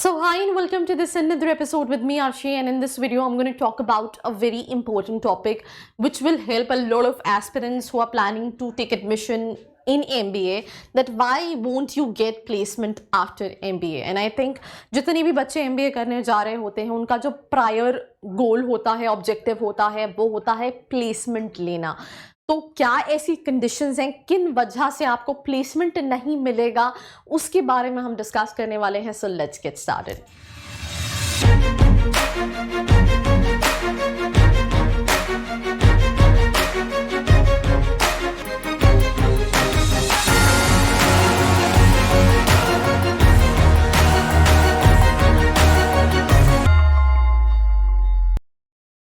So hi and welcome to this another episode with me Arshi, and in this video I'm going to talk about a very important topic which will help a lot of aspirants who are planning to take admission in MBA, that why won't you get placement after MBA. And I think जितने भी बच्चे MBA करने जा रहे होते हैं उनका जो प्रायर गोल होता है, ऑब्जेक्टिव होता है, वो होता है प्लेसमेंट लेना। तो क्या ऐसी कंडीशंस हैं, किन वजह से आपको प्लेसमेंट नहीं मिलेगा, उसके बारे में हम डिस्कस करने वाले हैं। So let's get started.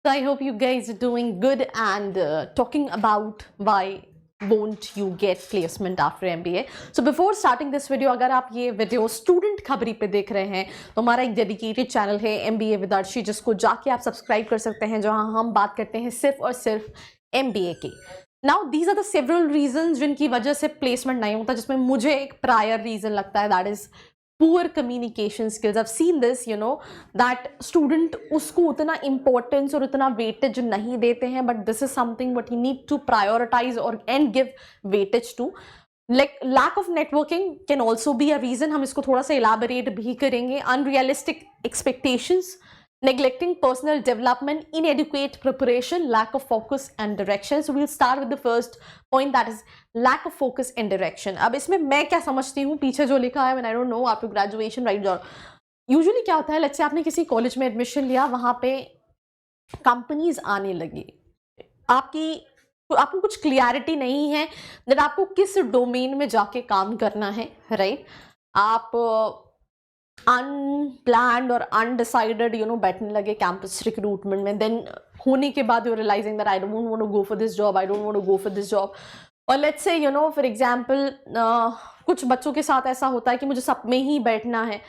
So I hope you guys are doing good and talking about why won't you get placement after MBA. So before starting this video, अगर आप ये वीडियो स्टूडेंट खबरी पे देख रहे हैं तो हमारा एक डेडिकेटेड चैनल है MBA विद अर्शी, जिसको जाके आप सब्सक्राइब कर सकते हैं, जहां हम बात करते हैं सिर्फ और सिर्फ MBA की। Now these are the several reasons जिनकी वजह से प्लेसमेंट नहीं होता, जिसमें मुझे एक प्रायर रीजन लगता है, that is poor communication skills. I've seen this, that student उसको उतना importance और उतना weightage नहीं देते हैं, but this is something what you need to prioritize and give weightage to. Like lack of networking can also be a reason. हम इसको थोड़ा सा elaborate भी करेंगे. Unrealistic expectations, neglecting personal development, inadequate preparation, lack of focus and direction. So we'll start with the first point, that is lack of focus and direction. अब इसमें मैं क्या समझती हूँ, पीछे जो लिखा है, when I don't know after graduation right job, usually क्या होता है, लेट्स से आपने किसी कॉलेज में एडमिशन लिया, वहां पे कंपनीज आने लगी, आपको कुछ क्लियरिटी नहीं है दैट आपको किस डोमेन में जाके काम करना है, राइट? आप अनप्लैंड और अनडिसाइडेड बैठने लगे कैंपस रिक्रूटमेंट में, देन होने के बाद you realising that I don't want to go for this job, I don't want to go for this job. और लेट्स से फॉर एग्जांपल कुछ बच्चों के साथ ऐसा होता है कि मुझे सब में ही बैठना है,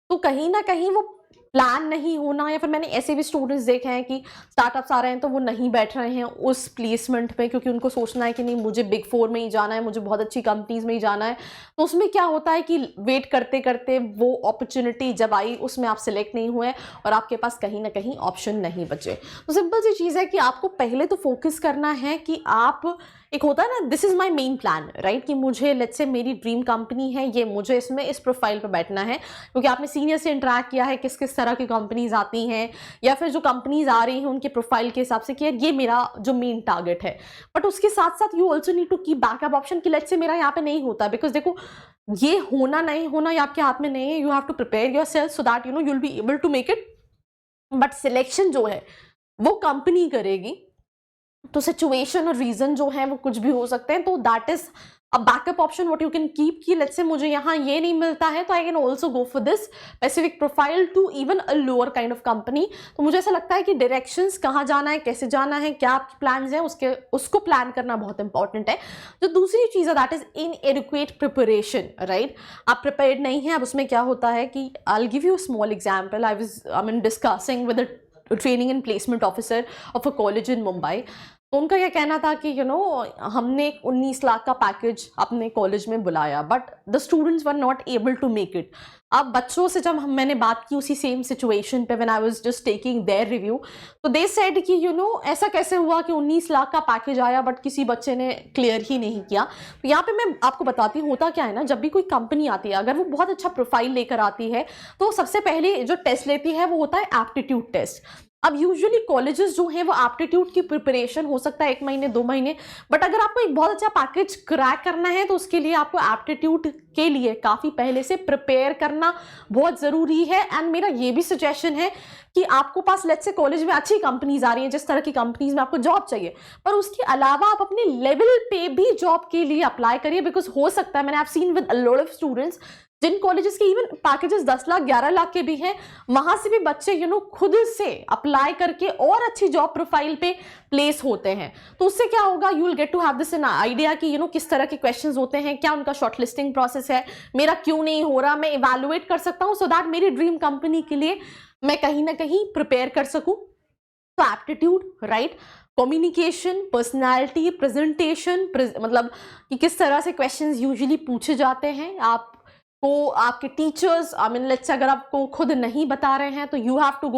तो कहीं ना कहीं वो प्लान नहीं होना, या फिर मैंने ऐसे भी स्टूडेंट्स देखे हैं कि स्टार्टअप्स आ रहे हैं तो वो नहीं बैठ रहे हैं उस प्लेसमेंट पे, क्योंकि उनको सोचना है कि नहीं मुझे बिग 4 में ही जाना है, मुझे बहुत अच्छी कंपनीज में ही जाना है। तो उसमें क्या होता है कि वेट करते करते वो अपॉर्चुनिटी जब आई उसमें आप सिलेक्ट नहीं हुए और आपके पास कहीं ना कहीं ऑप्शन नहीं बचे। तो सिंपल सी चीज़ है कि आपको पहले तो फोकस करना है कि आप, एक होता है ना, this is my main plan, right, कि मुझे लेट्स से मेरी ड्रीम कंपनी है ये, मुझे इसमें इस प्रोफाइल पे बैठना है, क्योंकि आपने सीनियर से इंटरेक्ट किया है किस किस तरह की कंपनीज आती हैं, या फिर जो कंपनीज आ रही हैं उनके प्रोफाइल के हिसाब से कि ये मेरा जो मेन टारगेट है। बट उसके साथ साथ you also need to keep backup option कि लेट्स से मेरा यहाँ पे नहीं होता, बिकॉज देखो ये होना नहीं होना ये आपके हाथ में नहीं है, you have to prepare yourself so that you will be able to make it. But selection जो है वो कंपनी करेगी, तो सिचुएशन और रीजन जो है वो कुछ भी हो सकते हैं, तो that is a backup option what you can keep कि लेट्स से मुझे यहाँ ये नहीं मिलता है तो I can also go for this specific profile to even a lower kind of company. तो मुझे ऐसा लगता है कि डायरेक्शंस कहाँ जाना है, कैसे जाना है, क्या आपके प्लान्स हैं, उसको प्लान करना बहुत इंपॉर्टेंट है। जो दूसरी चीज़ है दैट इज इनएडिक्वेट प्रिपरेशन, राइट? आप प्रिपेयर्ड नहीं है। अब उसमें क्या होता है कि I will give you a small example. I mean discussing with a training and placement officer of a college in Mumbai. तो उनका यह कहना था कि हमने 19 लाख का पैकेज अपने कॉलेज में बुलाया, but the students were not able to make it. अब बच्चों से जब मैंने बात की उसी सेम सिचुएशन पे, when I was just taking their review, तो दे सेड कि ऐसा कैसे हुआ कि 19 लाख का पैकेज आया बट किसी बच्चे ने क्लियर ही नहीं किया। तो यहाँ पे मैं आपको बताती हूँ होता क्या है ना, जब भी कोई कंपनी आती है अगर वो बहुत अच्छा प्रोफाइल लेकर आती है तो सबसे पहले जो टेस्ट लेती है वो होता है एप्टीट्यूड टेस्ट। अब यूजुअली कॉलेजेस जो हैं वो एप्टीट्यूड की प्रिपरेशन हो सकता है 1 महीने 2 महीने, बट अगर आपको एक बहुत अच्छा पैकेज क्रैक करना है तो उसके लिए आपको एप्टीट्यूड के लिए काफ़ी पहले से प्रिपेयर करना बहुत ज़रूरी है। एंड मेरा ये भी सजेशन है कि आपको पास लेट्स से कॉलेज में अच्छी कंपनीज आ रही हैं, जिस तरह की कंपनीज में आपको जॉब चाहिए, पर उसके अलावा आप अपने लेवल पे भी जॉब के लिए अप्लाई करिए, बिकॉज हो सकता है, मैंने I have seen with a lot of students जिन कॉलेजेस के इवन पैकेजेस 10 लाख 11 लाख के भी हैं, वहां से भी बच्चे खुद से अप्लाई करके और अच्छी जॉब प्रोफाइल पे प्लेस होते हैं। तो उससे क्या होगा, you will get to have this an idea कि किस तरह के क्वेश्चंस होते हैं, क्या उनका शॉर्टलिस्टिंग प्रोसेस है, मेरा क्यों नहीं हो रहा, मैं इवेलुएट कर सकता हूँ सो दैट मेरी ड्रीम कंपनी के लिए मैं कहीं ना कहीं प्रिपेयर कर सकूं। तो aptitude, right, communication, personality, presentation, मतलब कि किस तरह से क्वेश्चंस यूजुअली पूछे जाते हैं, आप को आपके teachers, I mean let's say अगर आपको खुद नहीं बता रहे हैं तो you have to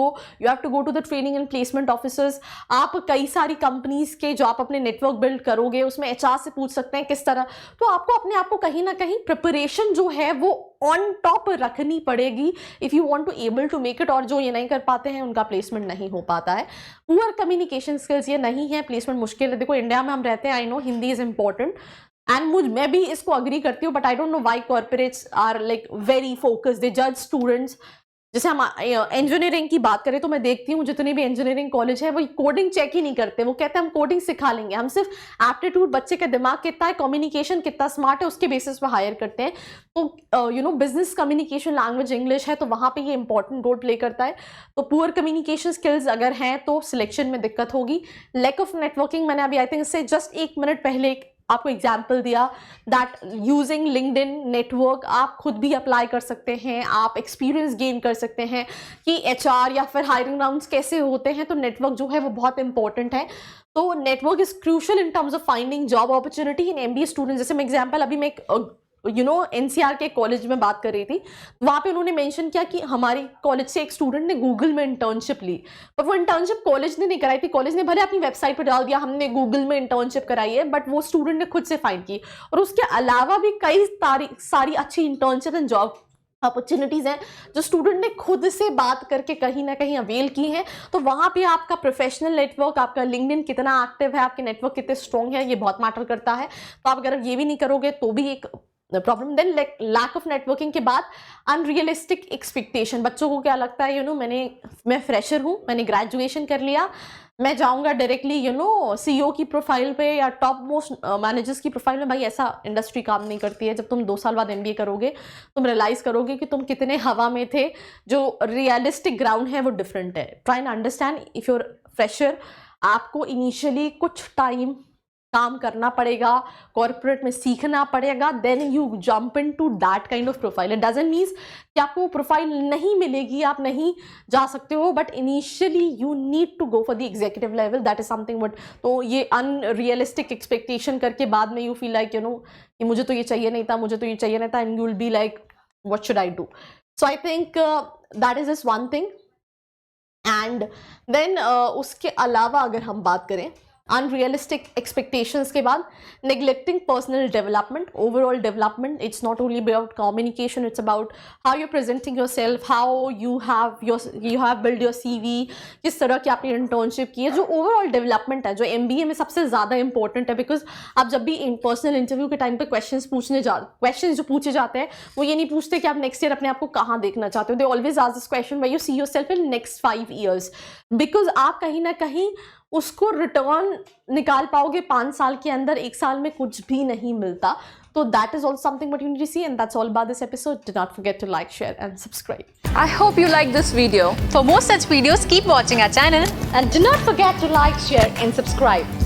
go to the training and placement officers. आप कई सारी कंपनीज के जो आप अपने नेटवर्क बिल्ड करोगे उसमें एचआर से पूछ सकते हैं किस तरह, तो आपको अपने आप को कहीं ना कहीं प्रिपरेशन जो है वो ऑन टॉप रखनी पड़ेगी if you want to able to make it. और जो ये नहीं कर पाते हैं उनका प्लेसमेंट नहीं हो पाता है। पुअर कम्युनिकेशन स्किल्स, ये नहीं है प्लेसमेंट मुश्किल है। देखो इंडिया में हम रहते हैं, I know Hindi is important and मैं भी इसको अग्री करती हूँ, but I don't know why corporates are like very focused, they जज स्टूडेंट्स। जैसे हम इंजीनियरिंग की बात करें तो मैं देखती हूँ जितने भी इंजीनियरिंग कॉलेज है वो कोडिंग चेक ही नहीं करते, वो कहते हैं हम कोडिंग सिखा लेंगे, हम सिर्फ एप्टीट्यूड, बच्चे का दिमाग कितना है, कम्युनिकेशन कितना स्मार्ट है, उसके बेसिस पे हायर करते हैं। तो बिजनेस कम्युनिकेशन लैंग्वेज इंग्लिश है तो वहाँ पे ये इंपॉर्टेंट रोल प्ले करता है। तो पुअर कम्युनिकेशन स्किल्स अगर हैं तो सिलेक्शन में दिक्कत होगी। लैक ऑफ नेटवर्किंग, मैंने अभी आई थिंक इससे जस्ट 1 मिनट पहले आपको एग्जाम्पल दिया दैट यूजिंग लिंक्डइन नेटवर्क आप खुद भी अप्लाई कर सकते हैं, आप एक्सपीरियंस गेन कर सकते हैं कि एचआर या फिर हायरिंग राउंड्स कैसे होते हैं। तो नेटवर्क जो है वो बहुत इंपॉर्टेंट है। तो network is crucial in terms of finding job opportunity in MBA student. जैसे मैं एग्जाम्पल अभी मैं एनसीआर के कॉलेज में बात कर रही थी, वहां पे उन्होंने मेंशन किया कि हमारी कॉलेज से एक स्टूडेंट ने गूगल में इंटर्नशिप ली, पर वो इंटर्नशिप कॉलेज ने नहीं कराई थी। कॉलेज ने भले अपनी वेबसाइट पर डाल दिया हमने गूगल में इंटर्नशिप कराई है, बट वो स्टूडेंट ने खुद से फाइंड की। और उसके अलावा भी कई सारी अच्छी इंटर्नशिप एंड जॉब अपॉर्चुनिटीज हैं जो स्टूडेंट ने खुद से बात करके कहीं ना कहीं अवेल की हैं। तो वहां पे आपका प्रोफेशनल नेटवर्क, आपका लिंक्डइन कितना एक्टिव है, आपके नेटवर्क कितने स्ट्रॉन्ग है, ये बहुत मैटर करता है। तो आप अगर ये भी नहीं करोगे तो भी एक problem. Then lack of networking के बाद अनरियलिस्टिक एक्सपेक्टेशन। बच्चों को क्या लगता है मैं फ्रेशर हूँ, मैंने ग्रेजुएशन कर लिया, मैं जाऊंगा डायरेक्टली सीईओ की प्रोफाइल पे या टॉप मोस्ट मैनेजर्स की प्रोफाइल में। भाई ऐसा इंडस्ट्री काम नहीं करती है। जब तुम 2 साल बाद एमबीए करोगे तुम रियलाइज करोगे कि तुम कितने हवा में थे। जो रियलिस्टिक ग्राउंड है वो डिफरेंट है। Try and understand if you're fresher, आपको इनिशियली कुछ टाइम काम करना पड़ेगा, कॉर्पोरेट में सीखना पड़ेगा, then you jump into that kind of profile. It doesn't means कि आपको प्रोफाइल नहीं मिलेगी, आप नहीं जा सकते हो, but initially you need to go for the executive level, that is something. But तो ये अनरियलिस्टिक एक्सपेक्टेशन करके बाद में यू फील लाइक कि मुझे तो ये चाहिए नहीं था, मुझे तो ये चाहिए नहीं था, and you will be like what should I do. So I think that is just one thing. And then उसके अलावा अगर हम बात करें अनरियलिस्टिक एक्सपेक्टेशंस के बाद, neglecting personal development, overall development. It's not only about communication, it's about how you presenting your self, how you have build your CV, किस तरह की आपने इंटर्नशिप की है। जो ओवरऑल डेवलपमेंट है जो एमबीए में सबसे ज़्यादा इंपॉर्टेंट है, बिकॉज आप जब भी पर्सनल इंटरव्यू के टाइम पे क्वेश्चन जो पूछे जाते हैं वो ये नहीं पूछते कि आप नेक्स्ट ईयर अपने आप को कहाँ देखना चाहते हो। They always ask this question when you see yourself in next 5 years, because आप कहीं ना कहीं उसको रिटर्न निकाल पाओगे 5 साल के अंदर। 1 साल में कुछ भी नहीं मिलता। So that is also something what you need to see, and that's all about this episode. Do not forget to like, share and subscribe. I hope you liked this video. For more such videos, keep watching our channel and do not forget to like, share and subscribe.